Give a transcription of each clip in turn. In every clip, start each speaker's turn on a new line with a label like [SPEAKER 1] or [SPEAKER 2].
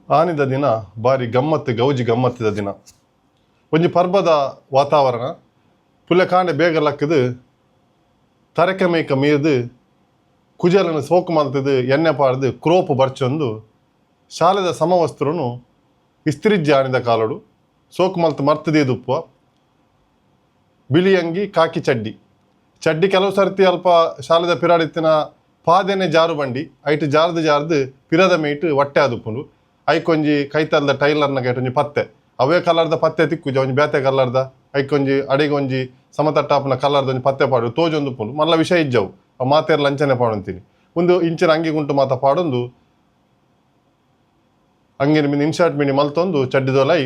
[SPEAKER 1] ಆನಿದ ದಿನ ಬಾರಿ ಗಮ್ಮತ್ತು ಗೌಜಿ ಗಮ್ಮತ್ತಿದ ದಿನ ಒಂಜಿ ಪರ್ಬದ ವಾತಾವರಣ ಪುಲ್ಲೆ ಕಾಂಡೆ ಬೇಗ ಲಕ್ಕದು ತರಕೆ ಮೇಯ್ಕ ಮೀರ್ದು ಕುಜಲನ್ನು ಸೋಕು ಮಲ್ತದು ಎಣ್ಣೆ ಪಾಡ್ದು ಕ್ರೋಪ್ ಬರ್ಚೊಂದು ಶಾಲೆದ ಸಮವಸ್ತ್ರನು ಇಸ್ತ್ರಿಜ್ಜಿ ಆಣಿದ ಕಾಲಡು ಸೋಕು ಮಲ್ತು ಮರ್ತದೇ ದುಪ್ಪುವ ಬಿಳಿ ಅಂಗಿ ಕಾಕಿ ಚಡ್ಡಿ ಕೆಲವು ಸರ್ತಿ ಅಲ್ಪ ಶಾಲೆದ ಪಿರಾಡಿತ್ತಿನ ಪಾದೆನೆ ಜಾರು ಬಂಡಿ ಐಟು ಜಾರ್ದು ಪಿರದ ಮೇಯ್ಟು ಹೊಟ್ಟೆ ಆದುಪ್ಪುಂಡು ಐಕೊಂಜಿ ಕೈತಲ್ದ ಟೈಲರ್ನ ಒಂಜಿ ಪತ್ತೆ ಅವೇ ಕಲರ್ದ ಪತ್ತೆ ತಿಕ್ಕುಜ ಒಂಜಿ ಬೇತೆ ಕಲರ್ದ ಐಕೊಂಜಿ ಅಡಿಗೊಂಜಿ ಸಮತಟ್ಟಾಪನ ಕಲರ್ದ ಒಂಜಿ ಪತ್ತೆ ಪಾಡು ತೋಜೊಂದು ಪುಂಡು ಮಲ್ಲ ವಿಷಯ ಇಜ್ಜವು ಮಾತೇರ್ ಲಂಚನೆ ಪಾಡೊಂತೀನಿ ಒಂದು ಇಂಚಿನ ಅಂಗಿ ಗುಂಟು ಮಾತ ಪಾಡೊಂದು ಅಂಗಿನ ಮೀನು ಇನ್ಶರ್ಟ್ ಮೀನಿ ಮಲ್ತೊಂದು ಚಡ್ಡಿದೊಲೈ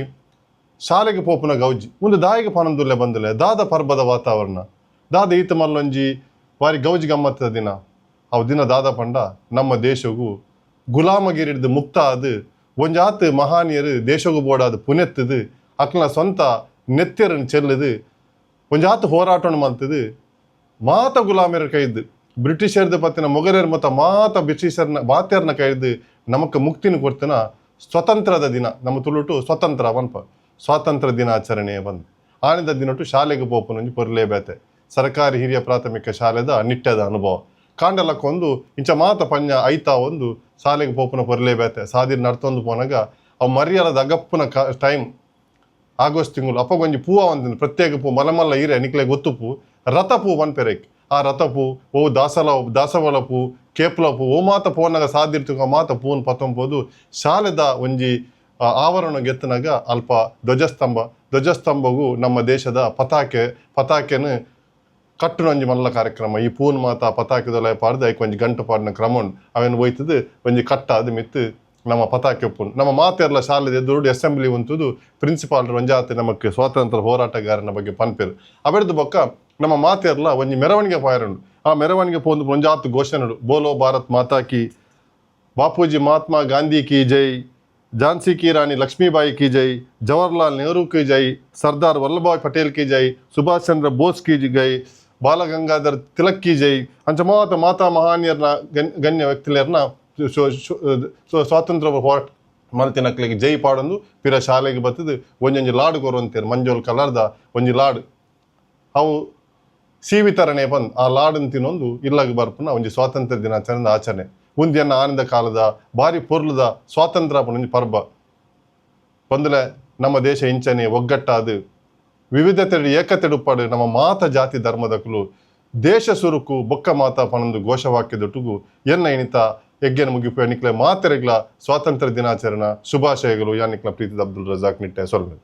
[SPEAKER 1] ಶಾಲೆಗೆ ಪೋಪುನ ಗೌಜಿ ಒಂದು ದಾಯಿಗೆ ಪನಂದುಲ್ಲೆ ಬಂದುಲೆ ದಾದ ಪರ್ಬದ ವಾತಾವರಣ ದಾದ ಈತ ಮಲ್ಲೊಂಜಿ ಬಾರಿ ಗೌಜಿ ಗಮ್ಮತ್ತದ ದಿನ ಅವು ದಿನ ದಾದ ಪಂಡ ನಮ್ಮ ದೇಶಗೂ ಗುಲಾಮಗಿರಿಡ್ದು ಮುಕ್ತ ಆದು ಒಂಜಾತ್ ಮಹಾನೀಯರು ದೇಶಗೂ ಬೋಡಾದು ಪುನೆತ್ತದು ಅಕ್ಲ ಸ್ವಂತ ನೆತ್ತೆರನ್ನು ಚೆಲ್ಲದು ಒಂಜಾತ್ ಹೋರಾಟವನ್ನು ಮಲ್ತದು ಮಾತ ಗುಲಾಮಿಯರ ಕೈದ್ದು ಬ್ರಿಟಿಷರ್ದ ಪತ್ತಿನ ಮೊಗರೇರ್ ಮತ ಮಾತ ಬ್ರಿಟಿಷರ್ನ ಬಾತ್ಯರ್ನ ಕೈದ್ದು ನಮಕ್ ಮುಕ್ತಿನ ಕೊಡ್ತಿನ ಸ್ವತಂತ್ರದ ದಿನ ನಮ್ಮ ತುಳುಟು ಸ್ವತಂತ್ರ ಬನ್ಪ ಸ್ವಾತಂತ್ರ್ಯ ದಿನಾಚರಣೆ ಬಂದು ಆನಿದ ದಿನಟು ಶಾಲೆಗೆ ಪೋಪನೊಂಜಿ ಪೊರ್ಲೇಬೇತೆ ಸರ್ಕಾರಿ ಹಿರಿಯ ಪ್ರಾಥಮಿಕ ಶಾಲೆದ ನಿಟ್ಟದ ಅನುಭವ ಕಾಂಡಲಕ್ಕೊಂದು ಇಂಚ ಮಾತ ಪಂಜ ಐತಾ ಒಂದು ಶಾಲೆಗೆ ಪೋಪುನ ಪೊರ್ಲೇಬೇತೆ ಸಾದಿರ್ ನಡ್ತೊಂದು ಪೋನಾಗ ಅವು ಮರ್ಯಾದ ಅಗಪ್ಪನ ಟೈಮ್ ಆಗಸ್ಟ್ ತಿಂಗಳು ಅಪ್ಪಗೊಂಜಿ ಪೂವ ಒಂದಿನ ಪ್ರತ್ಯೇಕ ಪೂ ಮಲಮಲ್ಲ ಇರೆ ನಿಕ್ಲೆ ಗೊತ್ತು ಪೂ ರಥ ಪೂ ಬನ್ಪೆರೆಕ್ ಆ ರಥ ಪೂ ಓ ದಾಸವಳ ಪೂ ಕೇಪ್ಲ ಪೂ ಓ ಮಾತ ಪೋನಾಗ ಸಾದಿರ್ತಿಗ ಮಾತ ಪೂನ್ ಪತ್ತೊಂಬೋದು ಶಾಲೆದ ಒಂಜಿ ಆವರಣ ಗೆತ್ತನಾಗ ಅಲ್ಪ ಧ್ವಜಸ್ತಂಭಗೂ ನಮ್ಮ ದೇಶದ ಪತಾಕೆನ ಕಟ್ಟುನೊಂಜಿ ಮಲ್ಲ ಕಾರ್ಯಕ್ರಮ ಈ ಪೂನ್ ಮಾತ ಪತಾಕೆದೊಲ ಪಾಡ್ದು ಐಕ್ ಒಂಜಿ ಗಂಟು ಪಾಡಿನ ಕ್ರಮಣ್ ಅವೇನು ಒಯ್ತದು ಒಂಜಿ ಕಟ್ಟ ಅದು ಮಿತ್ತು ನಮ್ಮ ಪತಾಕೆ ಪೂನ್ ನಮ್ಮ ಮಾತೆರ್ಲ ಶಾಲೆದ ಎದುರು ಅಸೆಂಬ್ಲಿ ಉಂತುದು ಪ್ರಿನ್ಸಿಪಾಲ್ರು ಒಂಜಾತಿ ನಮಕ್ ಸ್ವಾತಂತ್ರ್ಯ ಹೋರಾಟಗಾರನ ಬಗ್ಗೆ ಪನ್ಪೇರು ಅವೆಡ್ದು ಬೊಕ್ಕ ನಮ್ಮ ಮಾತೆರ್ಲ ಒಂಜಿ ಮೆರವಣಿಗೆ ಪಾಯರುಂಡು ಆ ಮೆರವಣಿಗೆ ಪೋಂದು ಒಂಜಾತು ಘೋಷಣೆಡು ಬೋಲೋ ಭಾರತ್ ಮಾತಾ ಕಿ ಬಾಪೂಜಿ ಮಹಾತ್ಮ ಗಾಂಧಿ ಕಿ ಜೈ ಝಾನ್ಸಿ ಕಿ ರಾಣಿ ಲಕ್ಷ್ಮೀಬಾಯಿ ಕಿ ಜೈ ಜವಾಹರ್ಲಾಲ್ ನೆಹರು ಕಿ ಜೈ ಸರ್ದಾರ್ ವಲ್ಲಭಾಯ್ ಪಟೇಲ್ ಕಿ ಜೈ ಸುಭಾಷ್ ಚಂದ್ರ ಬೋಸ್ ಕಿ ಜೈ ಬಾಲಗಂಗಾಧರ್ ತಿಲಕ್ ಕಿ ಜೈ ಅಂಚ ಮಾತಾ ಮಹಾನೀಯರ್ನ ಗಣ್ಯ ವ್ಯಕ್ತಿಯರ್ನ ಸ್ವಾತಂತ್ರ್ಯ ಹೋರಾಟ ಮಲ್ತಿನಕ್ಲಿಗೆ ಜೈ ಪಾಡೊಂದು ಪಿರ ಶಾಲೆಗೆ ಬರ್ತದೆ ಒಂಜೊಂಜಿ ಲಾಡು ಕೊರುವಂತೇರು ಮಂಜೋಲ್ ಕಲರ್ದ ಒಂಜಿ ಲಾಡು ಅವು ವಿತರಣೆ ಬಂದು ಆ ಲಾಡನ್ನು ತಿನ್ನೊಂದು ಇಲ್ಲಾಗಿ ಬರ್ಪುನ ಒಂಜಿ ಸ್ವಾತಂತ್ರ್ಯ ದಿನಾಚರಣೆ ಆಚರಣೆ ಮುಂದಿನ ಆನಂದ ಕಾಲದ ಬಾರಿ ಪೊರ್ಲದ ಸ್ವಾತಂತ್ರ್ಯ ಒಂಜಿ ಪರ್ಬ ಬಂದಲೆ ನಮ್ಮ ದೇಶ ಇಂಚನೆ ಒಗ್ಗಟ್ಟಾದು ವಿವಿಧತೆ ಏಕತೆಡುಪಾಡು ನಮ್ಮ ಮಾತ ಜಾತಿ ಧರ್ಮದಕುಲು ದೇಶ ಸುರುಕು ಬೊಕ್ಕ ಮಾತ ಪನೊಂದು ಘೋಷವಾಕ್ಯದೊಟ್ಟಿಗೂ ಎನ್ನ ಇಣಿತ ಯಜ್ಞನ ಮುಗಿಪು ಎನ್ನಿಕ್ಲೆ ಮಾತೆರೆಗ್ಲ ಸ್ವಾತಂತ್ರ್ಯ ದಿನಾಚರಣೆ ಶುಭಾಶಯಗಳು ಯಾನಿಕ್ಲ ಪ್ರೀತಿದ ಅಬ್ದುಲ್ ರಜಾಕ್ ನಿಟ್ಟೆ ಸೊಲ್ಮೇಲೆ